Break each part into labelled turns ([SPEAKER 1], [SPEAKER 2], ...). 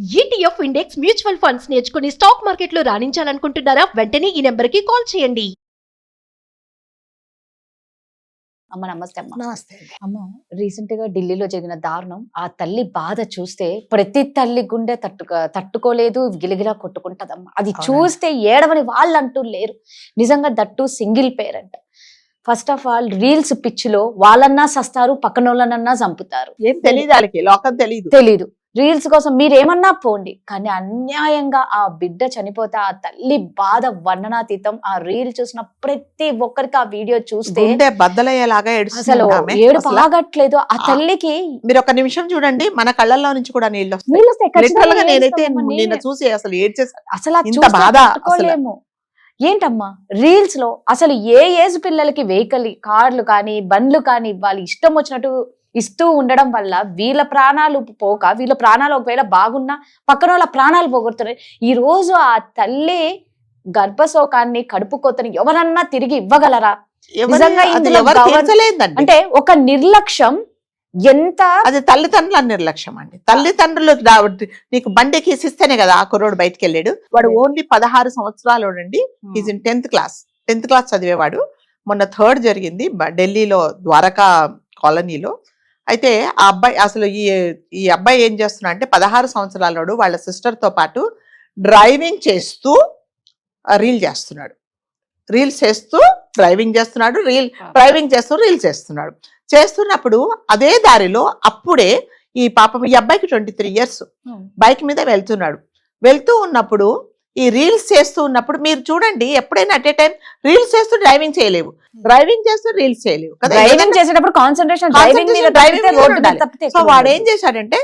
[SPEAKER 1] ETF index mutual funds నేర్చుకుని stock మార్కెట్లో రాణించాలనుకుంటున్నారా? వెంటనే ఈ నెంబర్కి కాల్ చేయండి.
[SPEAKER 2] అమ్మ నమస్తే అమ్మ.
[SPEAKER 3] నమస్తే.
[SPEAKER 2] అమ్మ, రీసెంట్ గా ఢిల్లీలో జరిగిన దారుణం, ఆ తల్లి బాధ చూస్తే ప్రతి తల్లి గుండె తట్టుకోలేదు, గిలిగిలా కొట్టుకుంటదమ్మ. అది చూస్తే ఏడవని వాళ్ళు అంటూ లేరు. నిజంగా that single parent. First of all reels పిచ్చిలో వాళ్ళన్నా సస్తారు, పక్కనోళ్ళనన్నా చంపుతారు.
[SPEAKER 3] ఏం తెలియదు వాళ్ళకి, లోకం
[SPEAKER 2] తెలీదు. రీల్స్ కోసం మీరేమన్నా పోండి, కానీ అన్యాయంగా ఆ బిడ్డ చనిపోతే ఆ తల్లి బాధ వర్ణనాతీతం. ఆ రీల్ చూసిన ప్రతి ఒక్కరికి ఆ వీడియో చూస్తే
[SPEAKER 3] బద్దలయ్యేలాగా
[SPEAKER 2] అసలు ఏడుపు ఆగట్లేదు ఆ తల్లికి.
[SPEAKER 3] మీరు ఒక నిమిషం చూడండి, మన కళ్ళల్లో నుంచి కూడా నీళ్ళు వస్తాయి. నేనైతే నిన్న చూసి అసలు ఏడ్చేసాను.
[SPEAKER 2] అసలు బాధలేము. ఏంటమ్మా రీల్స్ లో అసలు ఏ ఏజ్ పిల్లలకి వెహికల్, కార్లు కానీ బండ్లు కానీ వాళ్ళు ఇష్టం వచ్చినట్టు ఇస్తూ ఉండడం వల్ల వీళ్ళ ప్రాణాలు పోక, వీళ్ళ ప్రాణాలు ఒకవేళ బాగున్నా పక్కన వాళ్ళ ప్రాణాలు పోగొడుతున్నాయి. ఈ రోజు ఆ తల్లి గర్భశోకాన్ని, కడుపు కోతని ఎవరన్నా తిరిగి ఇవ్వగలరా? అంటే ఒక నిర్లక్ష్యం. ఎంత
[SPEAKER 3] అది తల్లిదండ్రుల నిర్లక్ష్యం అండి. తల్లిదండ్రులు నీకు బండి ఎక్కిసిస్తేనే కదా ఆ కుర్రోడు బయటకు వెళ్ళాడు. వాడు ఓన్లీ 16 సంవత్సరాలు అండి. ఈజ్ ఇన్ 10th క్లాస్ చదివేవాడు. మొన్న 3rd జరిగింది ఢిల్లీలో ద్వారకా కాలనీలో. అయితే ఆ అబ్బాయి అసలు ఈ అబ్బాయి ఏం చేస్తున్నా అంటే 16 సంవత్సరాలు వాళ్ళ సిస్టర్ తో పాటు డ్రైవింగ్ చేస్తూ రీల్స్ చేస్తూ డ్రైవింగ్ చేస్తూ రీల్స్ చేస్తున్నాడు. చేస్తున్నప్పుడు అదే దారిలో అప్పుడే ఈ అబ్బాయికి 23 years బైక్ మీద వెళ్తూ ఉన్నప్పుడు ఈ రీల్స్ చేస్తూ ఉన్నప్పుడు మీరు చూడండి, ఎప్పుడైనా అట్ ఏ టైం రీల్స్ చేస్తూ డ్రైవింగ్ చేయలేవు, డ్రైవింగ్ చేస్తూ రీల్స్ చేయలేవు కదా.
[SPEAKER 2] డ్రైవింగ్ చేసేటప్పుడు కాన్సంట్రేషన్.
[SPEAKER 3] సో వాడు ఏం చేశాడంటే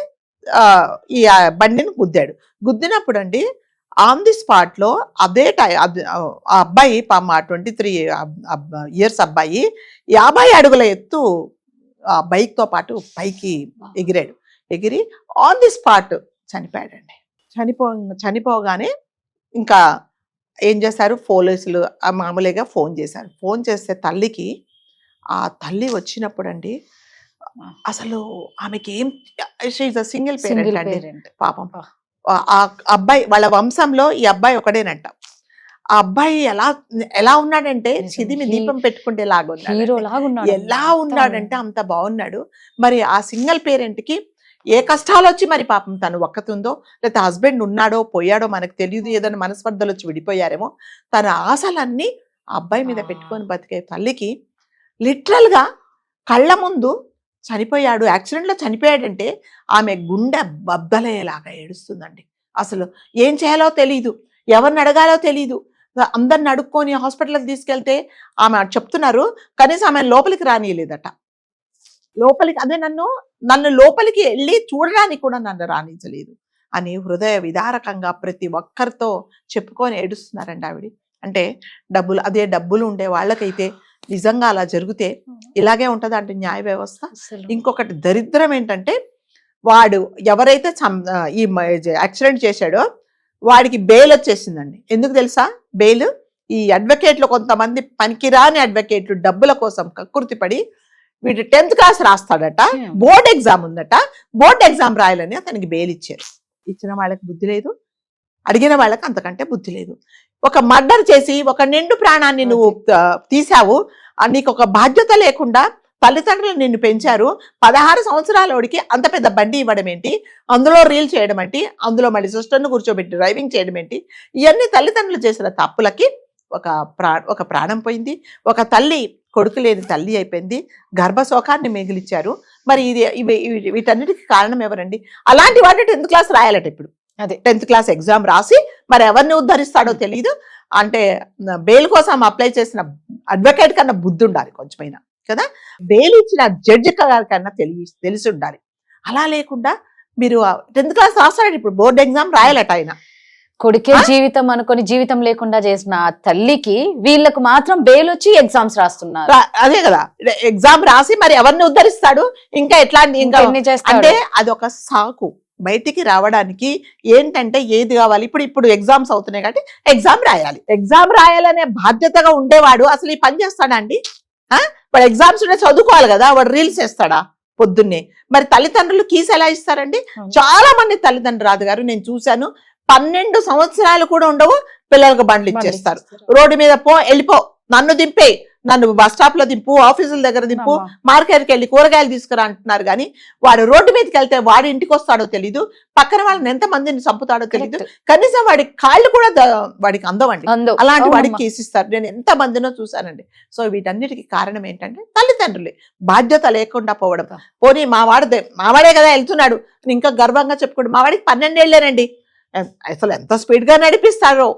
[SPEAKER 3] ఈ బండిని గుద్దినప్పుడు అండి ఆన్ ది స్పాట్ లో అదే ఆ అబ్బాయి 23 years అబ్బాయి 50 అడుగుల ఎత్తు ఆ బైక్ తో పాటు పైకి ఎగిరి ఆన్ ది స్పాట్ చనిపోయాడండి. చనిపోగానే ఇంకా ఏం చేశారు, పోలీసులు మామూలుగా ఫోన్ చేశారు. ఫోన్ చేస్తే తల్లికి, ఆ తల్లి వచ్చినప్పుడు అండి అసలు ఆమెకి ఏం, సింగిల్ పేరెంట్ అండి పాపం. ఆ అబ్బాయి వాళ్ళ వంశంలో ఈ అబ్బాయి ఒకడేనంట. ఆ అబ్బాయి ఎలా ఉన్నాడంటే చిదిమి దీపం పెట్టుకుంటే ఎలా ఉన్నాడంటే అంత బాగున్నాడు. మరి ఆ సింగిల్ పేరెంట్ కి ఏ కష్టాలు వచ్చి మరి పాపం తను ఒక్కతుందో, లేకపోతే హస్బెండ్ ఉన్నాడో పోయాడో మనకు తెలియదు, ఏదైనా మనస్పర్ధలు వచ్చి విడిపోయారేమో, తన ఆశలన్నీ ఆ అబ్బాయి మీద పెట్టుకొని బతికే తల్లికి లిటరల్ గా కళ్ళ ముందు చనిపోయాడు, యాక్సిడెంట్లో చనిపోయాడంటే ఆమె గుండె బద్దలయ్యేలాగా ఏడుస్తుందండి. అసలు ఏం చేయాలో తెలీదు, ఎవరిని అడగాలో తెలీదు. అందరిని అడుక్కొని హాస్పిటల్కి తీసుకెళ్తే ఆమె చెప్తున్నారు కనీసం ఆమె లోపలికి రానియలేదట. అదే నన్ను లోపలికి వెళ్ళి చూడడానికి కూడా నన్ను రాణించలేదు అని హృదయ విదారకంగా ప్రతి ఒక్కరితో చెప్పుకొని ఏడుస్తున్నారండి ఆవిడ. అంటే డబ్బులు ఉండే వాళ్ళకైతే నిజంగా అలా జరిగితే ఇలాగే ఉంటది అంటే న్యాయ వ్యవస్థ. ఇంకొకటి దరిద్రం ఏంటంటే, వాడు ఎవరైతే ఈ యాక్సిడెంట్ చేశాడో వాడికి బెయిల్ వచ్చేసిందండి. ఎందుకు తెలుసా బెయిల్? ఈ అడ్వకేట్లు, కొంతమంది పనికిరాని అడ్వకేట్లు డబ్బుల కోసం కక్కుర్తిపడి వీడు 10th క్లాస్ రాస్తాడట, బోర్డ్ ఎగ్జామ్ ఉందట, బోర్డ్ ఎగ్జామ్ రాయాలని అతనికి బెయిల్ ఇచ్చారు. ఇచ్చిన వాళ్ళకి బుద్ధి లేదు, అడిగిన వాళ్ళకి అంతకంటే బుద్ధి లేదు. ఒక మర్డర్ చేసి ఒక నిండు ప్రాణాన్ని నువ్వు తీసావు, నీకు ఒక బాధ్యత లేకుండా తల్లిదండ్రులు నిన్ను పెంచారు. 16 సంవత్సరాలకి అంత పెద్ద బండి ఇవ్వడం ఏంటి, అందులో రీల్ చేయడం ఏంటి, అందులో మళ్ళీ సిస్టర్ను కూర్చోబెట్టి డ్రైవింగ్ చేయడం ఏంటి, ఇవన్నీ తల్లిదండ్రులు చేసిన తప్పులకి ఒక ప్రాణం పోయింది. ఒక తల్లి కొడుకు లేని తల్లి అయిపోయింది, గర్భశోకాన్ని మిగిలిచ్చారు. మరి వీటన్నిటికి కారణం ఎవరండి? అలాంటి వాటి 10th క్లాస్ రాయాలట. ఇప్పుడు అదే 10th క్లాస్ ఎగ్జామ్ రాసి మరి ఎవరిని ఉద్ధరిస్తాడో తెలియదు. అంటే బెయిల్ కోసం అప్లై చేసిన అడ్వకేట్ కన్నా బుద్ధి ఉండాలి కొంచెమైనా కదా, బెయిల్ ఇచ్చిన జడ్జి కన్నా తెలిసి ఉండాలి. అలా లేకుండా మీరు 10th క్లాస్ రాస్తాడు, ఇప్పుడు బోర్డు ఎగ్జామ్ రాయాలట ఆయన.
[SPEAKER 2] కొడుకే జీవితం అనుకొని జీవితం లేకుండా చేసిన తల్లికి వీళ్ళకు మాత్రం బెయిల్ వచ్చి ఎగ్జామ్స్ రాస్తున్నారు.
[SPEAKER 3] అదే కదా, ఎగ్జామ్ రాసి మరి ఎవరిని ఉద్ధరిస్తాడు? ఇంకా ఎట్లా అంటే అదొక సాకు బయటికి రావడానికి. ఏంటంటే ఏది కావాలి, ఇప్పుడు ఎగ్జామ్స్ అవుతున్నాయి కాబట్టి ఎగ్జామ్ రాయాలనే బాధ్యతగా ఉండేవాడు అసలు ఈ పని చేస్తాడా అండి? వాడు ఎగ్జామ్స్ చదువుకోవాలి కదా, వాడు రీల్స్ చేస్తాడా? పొద్దున్నే. మరి తల్లిదండ్రులు కీస్ ఎలా ఇస్తారండి?
[SPEAKER 2] అవును.
[SPEAKER 3] చాలా మంది తల్లిదండ్రులు రాదు గారు నేను చూశాను 12 సంవత్సరాలు కూడా ఉండవు, పిల్లలకు బండ్లు ఇచ్చేస్తారు. రోడ్డు మీద వెళ్ళిపో, నన్ను దింపే, నన్ను బస్ స్టాప్ లో దింపు, ఆఫీసుల దగ్గర దింపు, మార్కెట్కి వెళ్ళి కూరగాయలు తీసుకురా అంటున్నారు. కానీ వాడు రోడ్డు మీదకి వెళ్తే వాడు ఇంటికి వస్తాడో తెలీదు, పక్కన వాళ్ళని ఎంత మందిని చంపుతాడో తెలీదు, కనీసం వాడి కాళ్ళు కూడా వాడికి అందవండి. అలాంటి వాడికి కేసిస్తారు. నేను ఎంత మందినో చూశానండి. సో వీటన్నిటికీ కారణం ఏంటంటే తల్లిదండ్రులే బాధ్యత లేకుండా పోవడం. పోనీ మావాడే కదా వెళ్తున్నాడు, ఇంకా గర్వంగా చెప్పుకోండి, మావాడికి 12 ఏళ్ళేనండి, అసలు ఎంత స్పీడ్ గా నడిపిస్తారో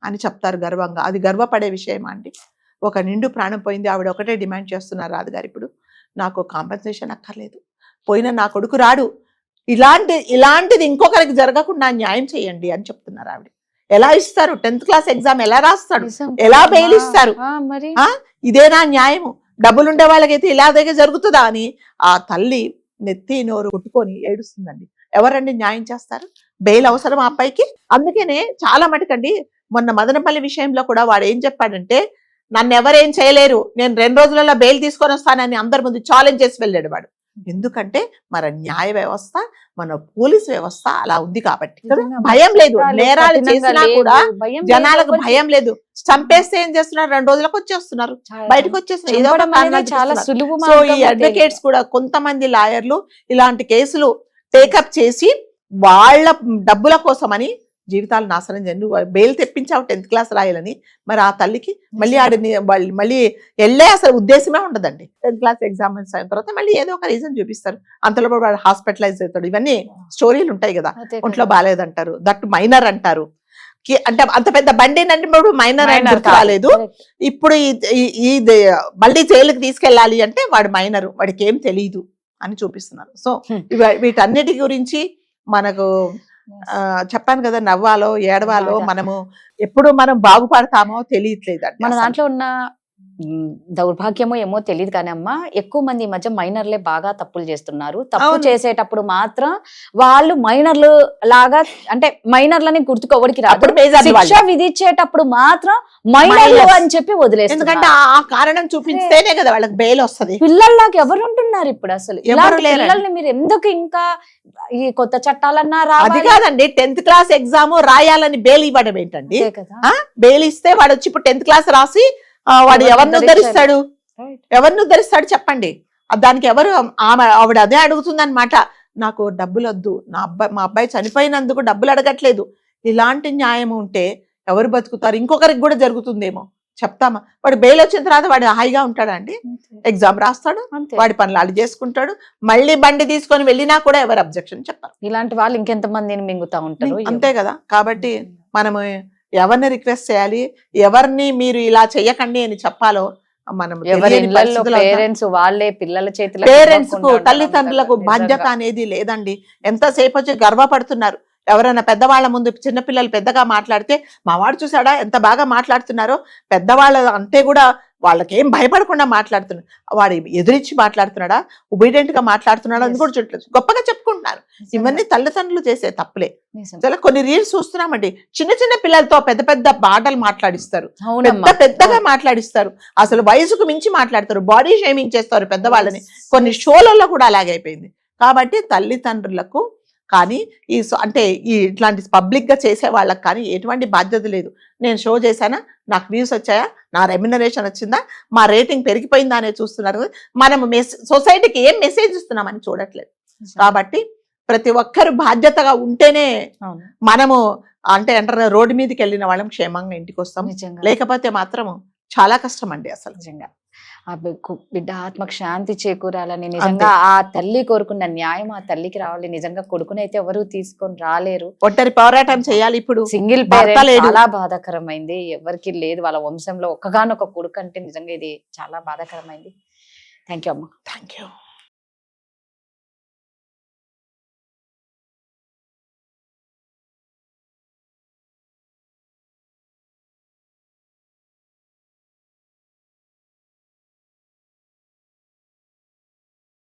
[SPEAKER 3] అని చెప్తారు గర్వంగా. అది గర్వపడే విషయమా అండి? ఒక నిండు ప్రాణం పోయింది, ఆవిడ ఒకటే డిమాండ్ చేస్తున్నారు రాజుగారు, ఇప్పుడు నాకు కాంపెన్సేషన్ అక్కర్లేదు, పోయిన నా కొడుకు రాడు, ఇలాంటిది ఇంకొకరికి జరగకుండా న్యాయం చేయండి అని చెప్తున్నారు ఆవిడ. ఎలా ఇస్తారు? 10th క్లాస్ ఎగ్జామ్ ఎలా రాస్తాడు? ఎలా బెయిల్ ఇస్తారు? ఇదేనా న్యాయము? డబ్బులుండే వాళ్ళకైతే ఇలాగే జరుగుతుందా అని ఆ తల్లి నెత్తి నోరు కొట్టుకొని ఏడుస్తుందండి. ఎవరండి న్యాయం చేస్తారు? బెయిల్ అవసరం ఆ అబ్బాయికి. అందుకనే చాలా మటుకండి మొన్న మదనపల్లి విషయంలో కూడా వాడు ఏం చెప్పాడంటే, నన్ను ఎవరేం చేయలేరు, నేను 2 రోజులలో బెయిల్ తీసుకొని వస్తానని అందరి ముందు ఛాలెంజ్ చేసి వెళ్ళాడు వాడు. ఎందుకంటే మన న్యాయ వ్యవస్థ, మన పోలీస్ వ్యవస్థ అలా ఉంది కాబట్టి. భయం లేదు, నేరాలు చేసినా కూడా జనాలకు భయం లేదు. చంపేస్తే ఏం చేస్తున్నారు? 2 రోజులకు వచ్చేస్తున్నారు, బయటకు వచ్చేస్తున్నారు. సో ఈ అడ్వకేట్స్ కూడా, కొంతమంది లాయర్లు ఇలాంటి కేసులు టేకప్ చేసి వాళ్ళ డబ్బుల కోసమని జీవితాలు నాశనం చేయండి. బెయిల్ తెప్పించావు 10th క్లాస్ రాయాలని, మరి ఆ తల్లికి మళ్ళీ వెళ్ళే అసలు ఉద్దేశమే ఉండదండి. 10th క్లాస్ ఎగ్జామ్స్ అయిన తర్వాత మళ్ళీ ఏదో ఒక రీజన్ చూపిస్తారు, అంతలో వాడు హాస్పిటలైజ్ అవుతాడు. ఇవన్నీ స్టోరీలు ఉంటాయి కదా. ఒంట్లో బాగాలేదంటారు, దట్ మైనర్ అంటారు. అంటే అంత పెద్ద బండి అంటే మైనర్ రాలేదు, ఇప్పుడు మళ్ళీ జైలుకి తీసుకెళ్ళాలి అంటే వాడు మైనర్, వాడికి ఏం తెలియదు అని చూపిస్తున్నారు. సో వీటన్నిటి గురించి మనకు చెప్పాను కదా, నవ్వాలో ఏడవాలో మనము ఎప్పుడు మనం బాగుపడతామో తెలియట్లేదు.
[SPEAKER 2] మన దాంట్లో ఉన్న దౌర్భాగ్యమో ఏమో తెలియదు కానీ అమ్మ, ఎక్కువ మంది ఈ మధ్య మైనర్లే బాగా తప్పులు చేస్తున్నారు. తప్పు చేసేటప్పుడు మాత్రం వాళ్ళు మైనర్లు లాగా, అంటే మైనర్లని గుర్తుకోవడానికి రాదు, శిక్ష విధించేటప్పుడు మాత్రం మైనర్లు అని చెప్పి వదిలేస్తారు.
[SPEAKER 3] ఎందుకంటే ఆ కారణం చూపిస్తేనే కదా వాళ్ళకి బెయిల్ వస్తుంది.
[SPEAKER 2] పిల్లల్లాగా ఎవరు ఉంటున్నారు ఇప్పుడు? అసలు పిల్లల్ని మీరు ఎందుకు ఇంకా ఈ కొత్త చట్టాలన్నా
[SPEAKER 3] అది కాదండి. 10th క్లాస్ ఎగ్జామ్ రాయాలని బెయిల్ ఇవ్వడం ఏంటండి? బెయిల్ ఇస్తే వాడు వచ్చి ఇప్పుడు 10th క్లాస్ రాసి వాడు ఎవరిని ఉద్ధరిస్తాడు చెప్పండి? దానికి ఎవరు? ఆవిడ అదే అడుగుతుంది అనమాట, నాకు డబ్బులు వద్దు, మా అబ్బాయి చనిపోయినందుకు డబ్బులు అడగట్లేదు. ఇలాంటి న్యాయం ఉంటే ఎవరు బతుకుతారు? ఇంకొకరికి కూడా జరుగుతుందేమో చెప్తామా? వాడు బెయిల్ వచ్చిన తర్వాత వాడు హాయిగా ఉంటాడా అండి? ఎగ్జామ్ రాస్తాడు, వాడి పనులు అడి చేసుకుంటాడు, మళ్ళీ బండి తీసుకొని వెళ్ళినా కూడా ఎవరు అబ్జెక్షన్ చెప్పారు.
[SPEAKER 2] ఇలాంటి వాళ్ళు ఇంకెంత మందిని మింగుతా ఉంటారు,
[SPEAKER 3] అంతే కదా. కాబట్టి మనము ఎవరిని రిక్వెస్ట్ చేయాలి, ఎవరిని మీరు ఇలా చెయ్యకండి అని చెప్పాలో మనం.
[SPEAKER 2] పేరెంట్స్ వాళ్ళే పిల్లల చేతిలో,
[SPEAKER 3] పేరెంట్స్ కు తల్లిదండ్రులకు బాధ్యత అనేది లేదండి. ఎంతసేపు వచ్చి గర్వపడుతున్నారు. ఎవరైనా పెద్దవాళ్ళ ముందు చిన్నపిల్లలు పెద్దగా మాట్లాడితే, మా వాడు చూసాడా ఎంత బాగా మాట్లాడుతున్నారో, పెద్దవాళ్ళ అంటే కూడా వాళ్ళకేం భయపడకుండా మాట్లాడుతున్నారు. వాడు ఎదురిచ్చి మాట్లాడుతున్నాడా, ఒబీడియంట్ గా మాట్లాడుతున్నాడా అని కూడా చూడలేదు, గొప్పగా చెప్పుకుంటున్నారు. ఇవన్నీ తల్లిదండ్రులు చేసే తప్పులే. చాలా కొన్ని రీల్స్ చూస్తున్నామండి, చిన్న చిన్న పిల్లలతో పెద్ద పెద్ద మాటలు మాట్లాడిస్తారు, పెద్దగా మాట్లాడిస్తారు, అసలు వయసుకు మించి మాట్లాడతారు, బాడీ షేమింగ్ చేస్తారు పెద్దవాళ్ళని. కొన్ని షోలలో కూడా అలాగే అయిపోయింది. కాబట్టి తల్లిదండ్రులకు కానీ అంటే ఇట్లాంటి పబ్లిక్ గా చేసే వాళ్ళకి కానీ ఎటువంటి బాధ్యత లేదు. నేను షో చేశానా, నాకు వ్యూస్ వచ్చాయా, నా రెమ్యునరేషన్ వచ్చిందా, మా రేటింగ్ పెరిగిపోయిందా అనేది చూస్తున్నారు. మనం సొసైటీకి ఏం మెసేజ్ ఇస్తున్నామని చూడట్లేదు. కాబట్టి ప్రతి ఒక్కరు బాధ్యతగా ఉంటేనే మనము అంటే రోడ్డు మీదకి వెళ్ళిన వాళ్ళం క్షేమంగా ఇంటికి వస్తాం. లేకపోతే మాత్రం చాలా కష్టం అండి అసలు. నిజంగా
[SPEAKER 2] ఆ బిడ్డ ఆత్మకు శాంతి చేకూరాలని, నిజంగా ఆ తల్లి కోరుకున్న న్యాయం ఆ తల్లికి రావాలి. నిజంగా కొడుకునైతే ఎవరు తీసుకొని రాలేరు,
[SPEAKER 3] ఒంటరి పోరాటం చేయాలి. ఇప్పుడు
[SPEAKER 2] సింగిల్ పేరెంట్ చాలా బాధాకరమైంది, ఎవరికి లేదు వాళ్ళ వంశంలో ఒక్కగానొక కొడుకు అంటే నిజంగా ఇది చాలా బాధాకరమైంది. థ్యాంక్ యూ అమ్మ.
[SPEAKER 3] Thank you.